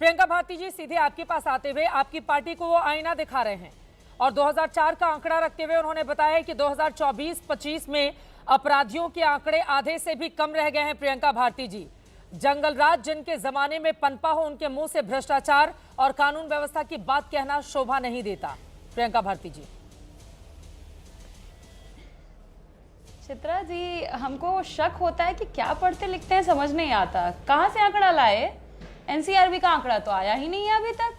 प्रियंका भारती जी, सीधे आपके पास आते हुए आपकी पार्टी को वो आईना दिखा रहे हैं और 2004 का आंकड़ा रखते हुए उन्होंने बताया कि 2024-25 में अपराधियों के आंकड़े आधे से भी कम रह गए हैं। प्रियंका भारती जी, जंगल राज जिनके जमाने में पनपा हो, उनके मुंह से भ्रष्टाचार और कानून व्यवस्था की बात कहना शोभा नहीं देता। प्रियंका भारती जी। चित्रा जी, हमको शक होता है कि क्या पढ़ते लिखते हैं समझ नहीं आता। कहाँ से आंकड़ा लाए? एनसीआरबी का आंकड़ा तो आया ही नहीं है अभी तक।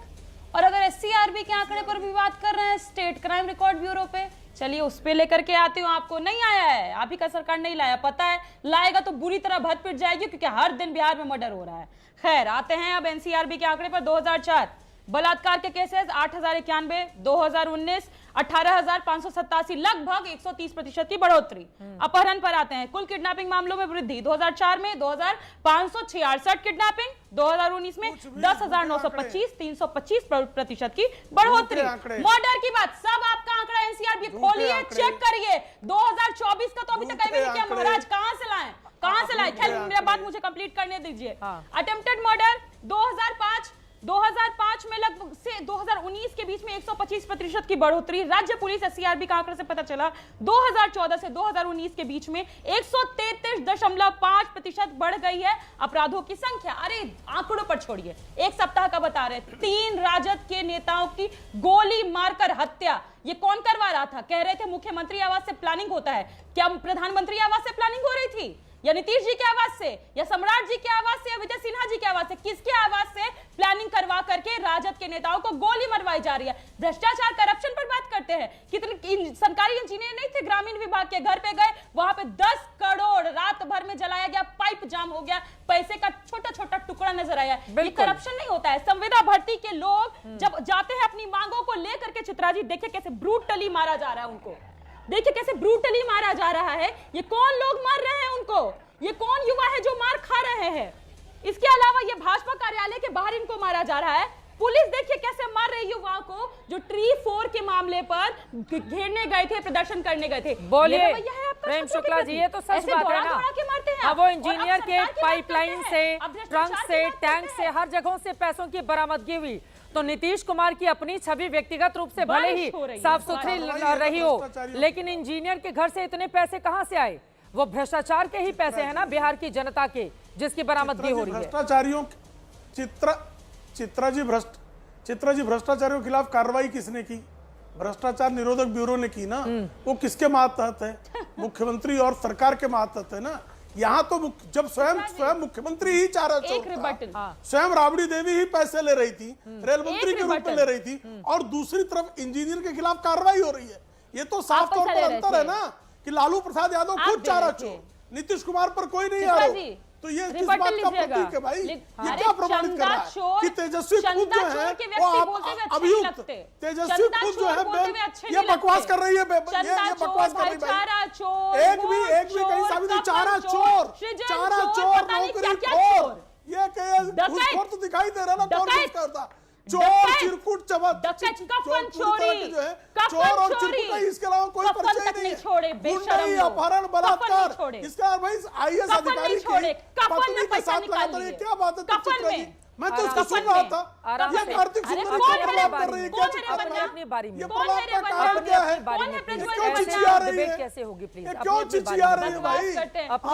और अगर एससीआरबी के आंकड़े पर भी बात कर रहे हैं, स्टेट क्राइम रिकॉर्ड ब्यूरो पे, चलिए उस पे लेकर के आती हूँ। आपको नहीं आया है, आप ही का सरकार नहीं लाया, पता है। लाएगा तो बुरी तरह भद पिट जाएगी, क्योंकि हर दिन बिहार में मर्डर हो रहा है। खैर, आते हैं अब एनसीआरबी के आंकड़े पर। 2004 बलात्कार के केसेस 8091, 2019 18,587, लगभग 130% की बढ़ोतरी। अपहरण पर आते हैं, कुल किडनैपिंग मामलों में वृद्धि। 2004 में 2566 किडनैपिंग, 2019 में 10,925, 325% की बढ़ोतरी। मर्डर की बात, सब आपका आंकड़ा एनसीआरबी खोलिए, चेक करिए। 2024 का तो अभी तक नहीं किया। महाराज कहां से लाए, कहां से लाए? खैर, मेरा बात मुझे कंप्लीट करने दीजिए। अटेम्प्टेड मर्डर 2005 में लगभग से 2019 के बीच में 125% की बढ़ोतरी। राज्य पुलिस एससीआरबी का आंकड़े से पता चला 2014 से 2019 के बीच में 133.5% बढ़ गई है अपराधों की संख्या। अरे आंकड़ों पर छोड़िए, एक सप्ताह का बता रहे, 3 राजद के नेताओं की गोली मारकर हत्या। ये कौन करवा रहा था? कह रहे थे मुख्यमंत्री आवास से प्लानिंग होता है। क्या प्रधानमंत्री आवास से प्लानिंग हो रही थी, या नीतीश जी के आवाज से, या सम्राट जी के आवाज से, या विजय सिन्हा जी के आवाज से? किसके आवाज से प्लानिंग करवा करके राजद के नेताओं को गोली मरवाई जा रही है? भ्रष्टाचार, करप्शन पर बात करते हैं। कितने सरकारी इंजीनियर नहीं थे ग्रामीण विभाग के, घर पे गए, वहां पे 10 करोड़ रात भर में जलाया गया, पाइप जाम हो गया, पैसे का छोटा छोटा टुकड़ा नजर आया। ये करप्शन नहीं होता है? संविदा भर्ती के लोग जब जाते हैं अपनी मांगों को लेकर के, चित्रा जी देखिए कैसे ब्रूटली मारा जा रहा है उनको, देखिए कैसे ब्रूटली मारा जा रहा है। ये कौन लोग मार रहे हैं उनको? ये कौन युवा है जो मार खा रहे हैं? इसके अलावा ये भाजपा कार्यालय के बाहर इनको मारा जा रहा है। पुलिस देखिए कैसे मार रही युवाओं को जो ट्री 4 के मामले पर घेरने गए थे, प्रदर्शन करने गए थे। बोलिए प्रेम शुक्ला जी, ये तो सच बात है ना। अब वो इंजीनियर के पाइपलाइन से, ट्रंक से, टैंक से, हर जगहों से पैसों की बरामदगी हुई। तो नीतीश कुमार की अपनी छवि व्यक्तिगत रूप से भले ही साफ सुथरी रही हो, लेकिन इंजीनियर के घर से इतने पैसे कहां से आए? वो भ्रष्टाचार के ही पैसे हैं ना, बिहार की जनता के, जिसकी बरामदगी हो रही है। भ्रष्टाचारियों, चित्रा जी भ्रष्टाचारियों के खिलाफ कार्रवाई किसने की? भ्रष्टाचार निरोधक ब्यूरो ने की ना। वो किसके मातहत है? मुख्यमंत्री और सरकार के मातहत है ना। यहाँ तो जब स्वयं मुख्यमंत्री ही चारा चौक था, स्वयं राबड़ी देवी ही पैसे ले रही थी, रेल मंत्री के रूप में ले रही थी, और दूसरी तरफ इंजीनियर के खिलाफ कार्रवाई हो रही है। ये तो साफ तौर पर अंतर है ना कि लालू प्रसाद यादव खुद चारा चोर, नीतीश कुमार पर कोई नहीं आरोप। तो ये किस बात का प्रतीक है भाई? ये क्या प्रमाणित कर रहा है कि तेजस्वी खुद जो है वो अभियुक्त, तेजस्वी खुद जो है ये बकवास कर रही है, ये बकवास कर रही है। एक भी कहीं साबित नहीं। चारा चोर, नौकरीखोर, ये घूसखोर तो दिखाई दे रहा ना। कौन करता? चोर, चिरकुट, कफन चोरी, चोर और चिरकुट नहीं, इसके अलावा कोई परिचय नहीं है। गुंडई, अपहरण, बलात्कार, इसका भाई आईएएस अधिकारी की पत्नी के साथ लगातार, क्या बात है? मैं तो इसको सुन रहा था। ये कार्तिक सुंदर क्या बात कर रही है? क्या अपनी बारी में ये प्रभाव का कारण क्या है? क्यों चिचिया रही है? कैसे होगी प्लीज? क्यों चिचिया रही है भाई?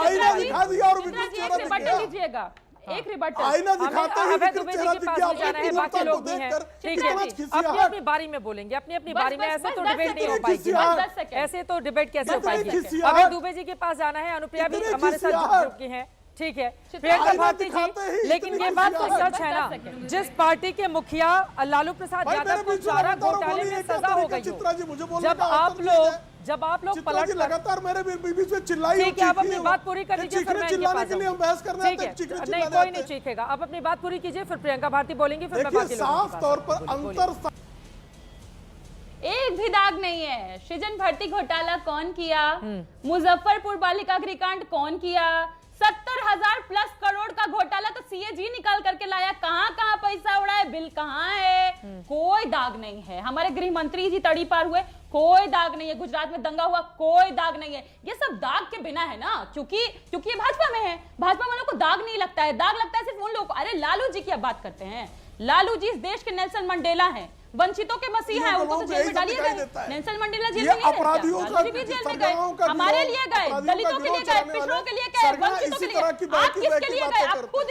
आईना दिखा दिया और विकृत चेहरा दिख गया। एक रिबटल आईना दिखाते ही विकृत चेहरा दिख गया। जाना है, बाकी लोग भी हैं। ठीक है, अपनी बारी में बोलेंगे, अपनी बारी में। ऐसे तो डिबेट नहीं हो पाएगी, ऐसे तो डिबेट कैसे हो पाएगी? अभी दुबे जी के पास जाना है, अनुप्रिया भी हमारे साथ जुड़ चुकी हैं। ठीक है प्रियंका भारती जी, लेकिन ये बात तो सच है ना, जिस पार्टी के मुखिया लालू प्रसाद यादव को चारा घोटाले में सजा हो गई हो, जब आप लोग पलट लगातार मेरे बीच में चिल्लाई, ठीक है, आप अपनी बात पूरी कर लीजिए, फिर मैं इनके पास जाऊंगा। ठीक है, नहीं कोई नहीं चीखेगा, आप अपनी बात पूरी कीजिए, फिर प्रियंका भारती बोलेंगी, फिर मैं बाकी लोगों साफ तौर पर अंतर एक भी दाग नहीं है। सृजन भर्ती घोटाला कौन किया? मुजफ्फरपुर बालिका गृहकांड कौन किया? 70,000 प्लस करोड़ का घोटाला तो सीएजी निकाल करके लाया। कहां पैसा उड़ा है? बिल कहां है? कोई दाग नहीं है। हमारे गृह मंत्री जी तड़ी पार हुए, कोई दाग नहीं है। गुजरात में दंगा हुआ, कोई दाग नहीं है। ये सब दाग के बिना है ना, क्योंकि ये भाजपा में है। भाजपा वालों को दाग नहीं लगता है, दाग लगता है सिर्फ उन लोगों को। अरे लालू जी की अब बात करते हैं। लालू जी इस देश के नेल्सन मंडेला हैं, वंचितों के मसीहा हैं, उनको तो जेल में डालिए गए। नेल्सन मंडेला जेल में नहीं गए, लालू जी भी जेल में गए, हमारे लिए गए, दलितों के लिए गए, पिछड़ों के लिए गए, वंचितों के लिए। आप किसके लिए गए? आप खुद